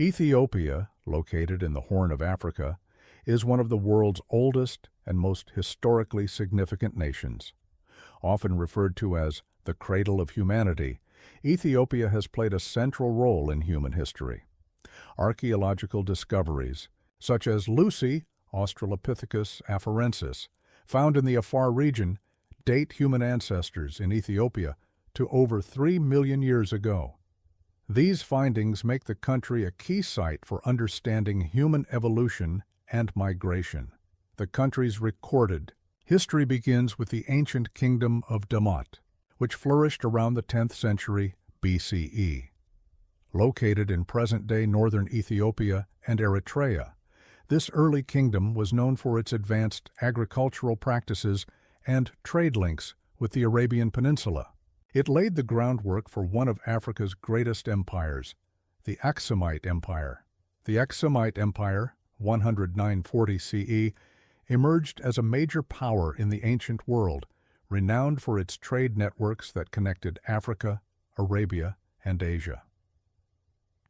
Ethiopia, located in the Horn of Africa, is one of the world's oldest and most historically significant nations. Often referred to as the cradle of humanity, Ethiopia has played a central role in human history. Archaeological discoveries, such as Lucy, Australopithecus afarensis, found in the Afar region, date human ancestors in Ethiopia to over 3 million years ago. These findings make the country a key site for understanding human evolution and migration. The country's recorded history begins with the ancient Kingdom of Damat, which flourished around the 10th century BCE. Located in present-day northern Ethiopia and Eritrea, this early kingdom was known for its advanced agricultural practices and trade links with the Arabian Peninsula. It laid the groundwork for one of Africa's greatest empires, the Aksumite Empire. The Aksumite Empire, 109-40 CE, emerged as a major power in the ancient world, renowned for its trade networks that connected Africa, Arabia, and Asia.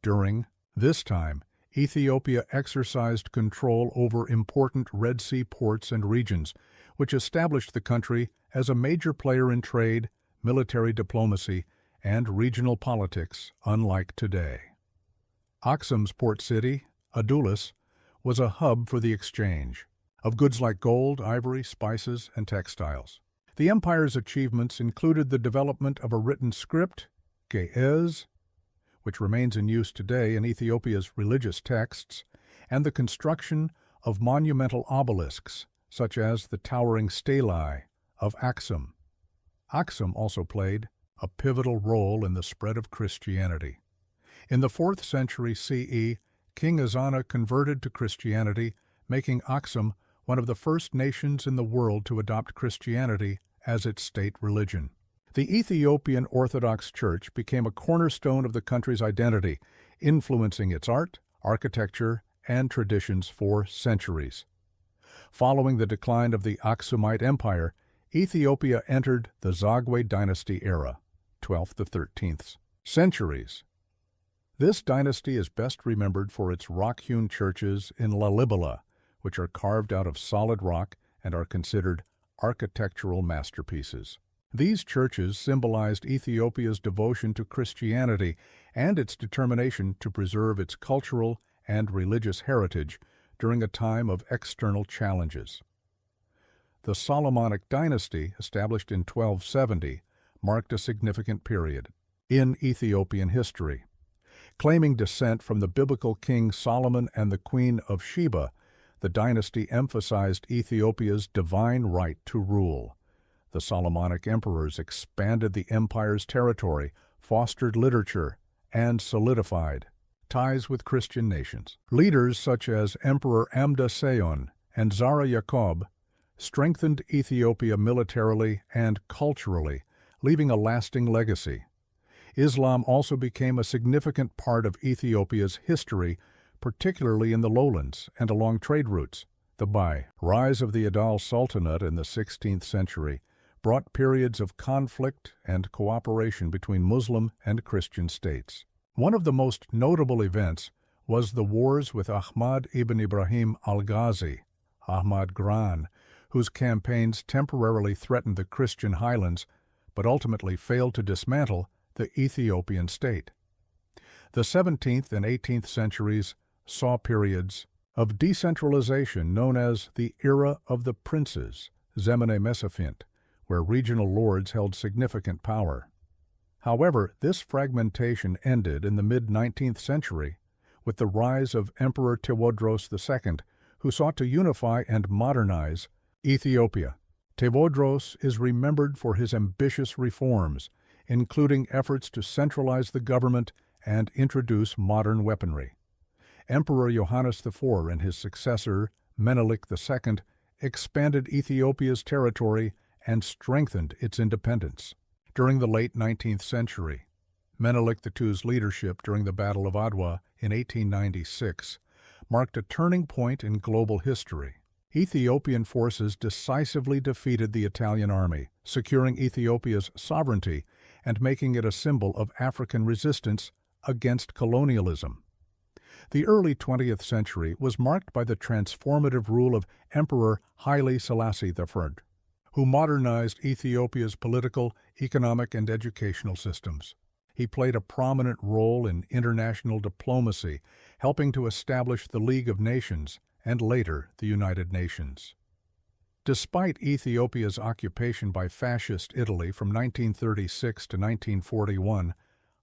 During this time, Ethiopia exercised control over important Red Sea ports and regions, which established the country as a major player in trade, military diplomacy, and regional politics, unlike today. Aksum's port city, Adulis, was a hub for the exchange of goods like gold, ivory, spices, and textiles. The empire's achievements included the development of a written script, Ge'ez, which remains in use today in Ethiopia's religious texts, and the construction of monumental obelisks, such as the towering stelae of Aksum. Aksum also played a pivotal role in the spread of Christianity. In the 4th century CE, King Ezana converted to Christianity, making Aksum one of the first nations in the world to adopt Christianity as its state religion. The Ethiopian Orthodox Church became a cornerstone of the country's identity, influencing its art, architecture, and traditions for centuries. Following the decline of the Aksumite Empire, Ethiopia entered the Zagwe dynasty era, 12th to 13th centuries. This dynasty is best remembered for its rock-hewn churches in Lalibela, which are carved out of solid rock and are considered architectural masterpieces. These churches symbolized Ethiopia's devotion to Christianity and its determination to preserve its cultural and religious heritage during a time of external challenges. The Solomonic dynasty, established in 1270, marked a significant period in Ethiopian history. Claiming descent from the biblical King Solomon and the Queen of Sheba, the dynasty emphasized Ethiopia's divine right to rule. The Solomonic emperors expanded the empire's territory, fostered literature, and solidified ties with Christian nations. Leaders such as Emperor Amda Seyon and Zara Yacob strengthened Ethiopia militarily and culturally, leaving a lasting legacy. Islam also became a significant part of Ethiopia's history, particularly in the lowlands and along trade routes. The rise of the Adal Sultanate in the 16th century brought periods of conflict and cooperation between Muslim and Christian states. One of the most notable events was the wars with Ahmad ibn Ibrahim al-Ghazi, Ahmad Gran, whose campaigns temporarily threatened the Christian highlands but ultimately failed to dismantle the Ethiopian state. The 17th and 18th centuries saw periods of decentralization known as the Era of the Princes, Zemene Mesafint, where regional lords held significant power. However, this fragmentation ended in the mid-19th century with the rise of Emperor Tewodros II, who sought to unify and modernize Ethiopia. Tewodros is remembered for his ambitious reforms, including efforts to centralize the government and introduce modern weaponry. Emperor Johannes IV and his successor, Menelik II, expanded Ethiopia's territory and strengthened its independence. During the late 19th century, Menelik II's leadership during the Battle of Adwa in 1896 marked a turning point in global history. Ethiopian forces decisively defeated the Italian army, securing Ethiopia's sovereignty and making it a symbol of African resistance against colonialism. The early 20th century was marked by the transformative rule of Emperor Haile Selassie I, who modernized Ethiopia's political, economic, and educational systems. He played a prominent role in international diplomacy, helping to establish the League of Nations and later the United Nations. Despite Ethiopia's occupation by fascist Italy from 1936 to 1941,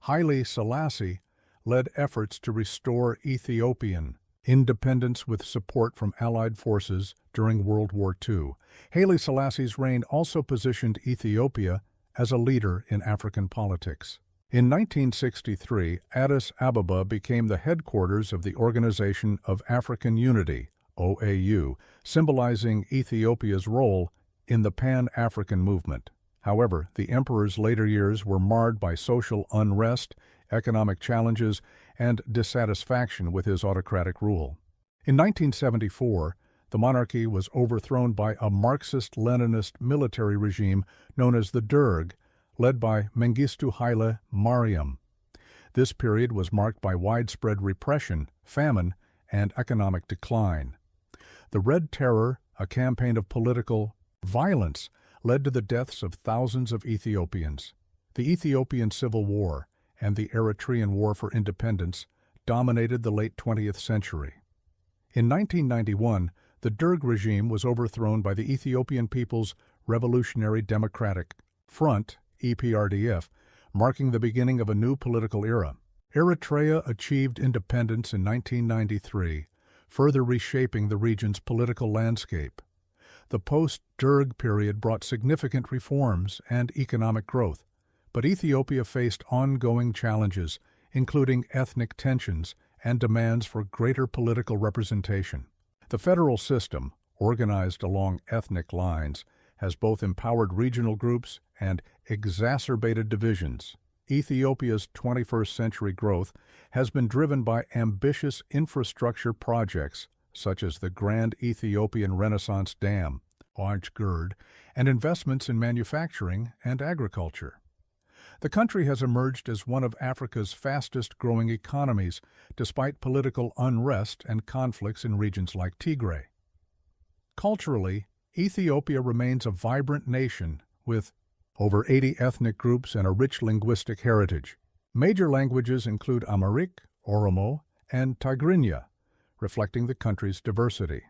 Haile Selassie led efforts to restore Ethiopian independence with support from Allied forces during World War II. Haile Selassie's reign also positioned Ethiopia as a leader in African politics. In 1963, Addis Ababa became the headquarters of the Organization of African Unity, OAU, symbolizing Ethiopia's role in the Pan-African movement. However, the emperor's later years were marred by social unrest, economic challenges, and dissatisfaction with his autocratic rule. In 1974, the monarchy was overthrown by a Marxist-Leninist military regime known as the Derg, led by Mengistu Haile Mariam. This period was marked by widespread repression, famine, and economic decline. The Red Terror, a campaign of political violence, led to the deaths of thousands of Ethiopians. The Ethiopian Civil War and the Eritrean War for Independence dominated the late 20th century. In 1991, the Derg regime was overthrown by the Ethiopian People's Revolutionary Democratic Front, EPRDF, marking the beginning of a new political era. Eritrea achieved independence in 1993, further reshaping the region's political landscape. The post-Derg period brought significant reforms and economic growth, but Ethiopia faced ongoing challenges, including ethnic tensions and demands for greater political representation. The federal system, organized along ethnic lines, has both empowered regional groups and exacerbated divisions. Ethiopia's 21st century growth has been driven by ambitious infrastructure projects such as the Grand Ethiopian Renaissance Dam, Gerd, and investments in manufacturing and agriculture. The country has emerged as one of Africa's fastest-growing economies, despite political unrest and conflicts in regions like Tigray. Culturally, Ethiopia remains a vibrant nation with over 80 ethnic groups and a rich linguistic heritage. Major languages include Amharic, Oromo, and Tigrinya, reflecting the country's diversity.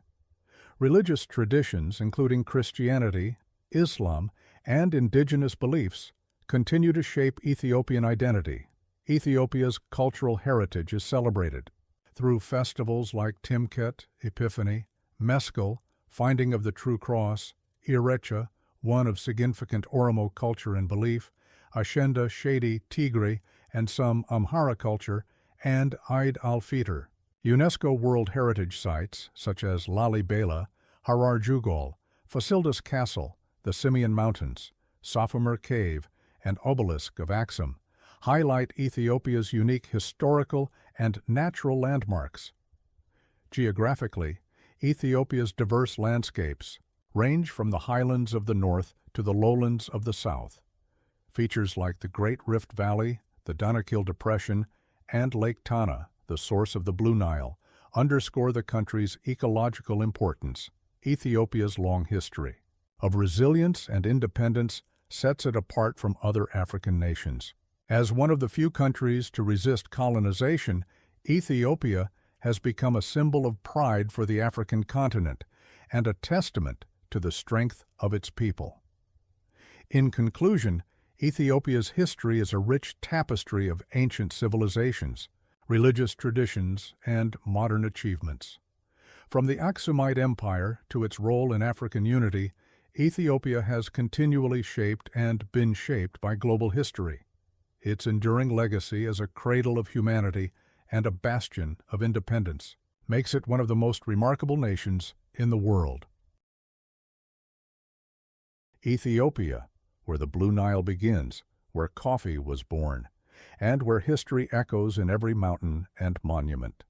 Religious traditions, including Christianity, Islam, and indigenous beliefs, continue to shape Ethiopian identity. Ethiopia's cultural heritage is celebrated through festivals like Timket, Epiphany, Meskel, Finding of the True Cross, Irecha, one of significant Oromo culture and belief, Ashenda Shady Tigray, and some Amhara culture, and Eid al-Fitr. UNESCO World Heritage Sites, such as Lalibela, Harar Jugol, Fasildus Castle, the Simeon Mountains, Sophomore Cave, and Obelisk of Aksum, highlight Ethiopia's unique historical and natural landmarks. Geographically, Ethiopia's diverse landscapes range from the highlands of the north to the lowlands of the south. Features like the Great Rift Valley, the Danakil Depression, and Lake Tana, the source of the Blue Nile, underscore the country's ecological importance. Ethiopia's long history of resilience and independence sets it apart from other African nations. As one of the few countries to resist colonization, Ethiopia has become a symbol of pride for the African continent and a testament to the strength of its people. In conclusion, Ethiopia's history is a rich tapestry of ancient civilizations, religious traditions, and modern achievements. From the Aksumite Empire to its role in African unity, Ethiopia has continually shaped and been shaped by global history. Its enduring legacy as a cradle of humanity and a bastion of independence makes it one of the most remarkable nations in the world. Ethiopia, where the Blue Nile begins, where coffee was born, and where history echoes in every mountain and monument.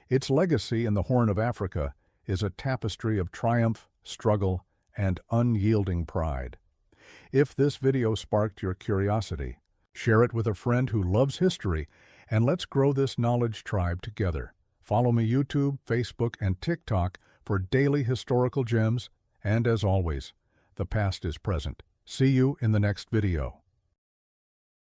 Its legacy in the Horn of Africa is a tapestry of triumph, struggle, and unyielding pride. If this video sparked your curiosity, share it with a friend who loves history, and let's grow this knowledge tribe together. Follow me YouTube, Facebook, and TikTok for daily historical gems, and as always, the past is present. See you in the next video.